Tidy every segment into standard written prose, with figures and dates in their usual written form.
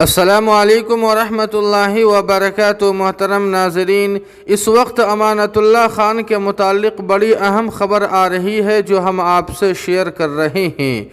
السلام علیکم ورحمۃ اللہ وبرکاتہ۔ محترم ناظرین، اس وقت امانت اللہ خان کے متعلق بڑی اہم خبر آ رہی ہے جو ہم آپ سے شیئر کر رہے ہیں۔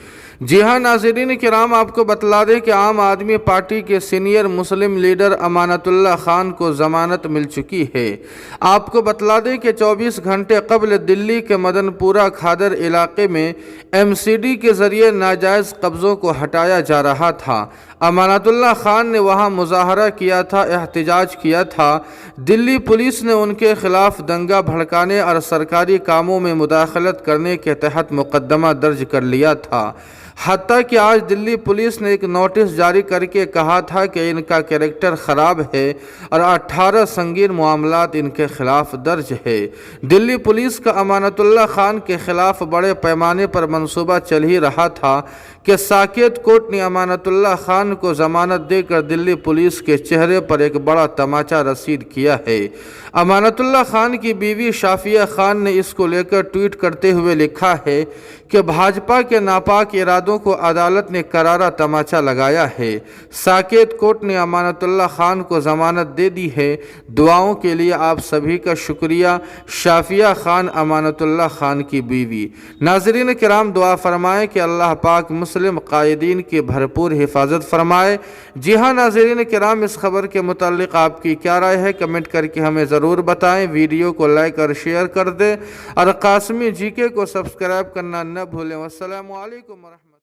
جی ہاں ناظرین کرام، آپ کو بتلا دیں کہ عام آدمی پارٹی کے سینئر مسلم لیڈر امانت اللہ خان کو ضمانت مل چکی ہے۔ آپ کو بتلا دیں کہ 24 گھنٹے قبل دلی کے مدن پورہ کھادر علاقے میں MCD کے ذریعے ناجائز قبضوں کو ہٹایا جا رہا تھا۔ امانت اللہ خان نے وہاں مظاہرہ کیا تھا، احتجاج کیا تھا۔ دلی پولیس نے ان کے خلاف دنگا بھڑکانے اور سرکاری کاموں میں مداخلت کرنے کے تحت مقدمہ درج کر لیا تھا۔ حتیٰ کہ آج دلی پولیس نے ایک نوٹس جاری کر کے کہا تھا کہ ان کا کریکٹر خراب ہے اور 18 سنگین معاملات ان کے خلاف درج ہے۔ دلی پولیس کا امانت اللہ خان کے خلاف بڑے پیمانے پر منصوبہ چل ہی رہا تھا کہ ساکیت کورٹ نے امانت اللہ خان کو ضمانت دے کر دلی پولیس کے چہرے پر ایک بڑا تماچا رسید کیا ہے۔ امانت اللہ خان کی بیوی شافیہ خان نے اس کو لے کر ٹویٹ کرتے ہوئے لکھا ہے کہ بھاجپا کے ناپاک ارادوں کو عدالت نے کرارا تماچا لگایا ہے۔ ساکیت کورٹ نے امانت اللہ خان کو ضمانت دے دی ہے۔ دعاؤں کے لیے آپ سبھی کا شکریہ۔ شافیہ خان، امانت اللہ خان کی بیوی۔ ناظرین کرام، دعا فرمائیں کہ اللہ پاک مسلم قائدین کی بھرپور حفاظت فرمائے۔ جی ہاں ناظرین کرام، اس خبر کے متعلق آپ کی کیا رائے ہے؟ کمنٹ کر کے ہمیں ضرور بتائیں۔ ویڈیو کو لائک اور شیئر کر دیں اور قاسمی GK کو سبسکرائب کرنا نہ بھولیں۔ والسلام علیکم ورحمۃ اللہ۔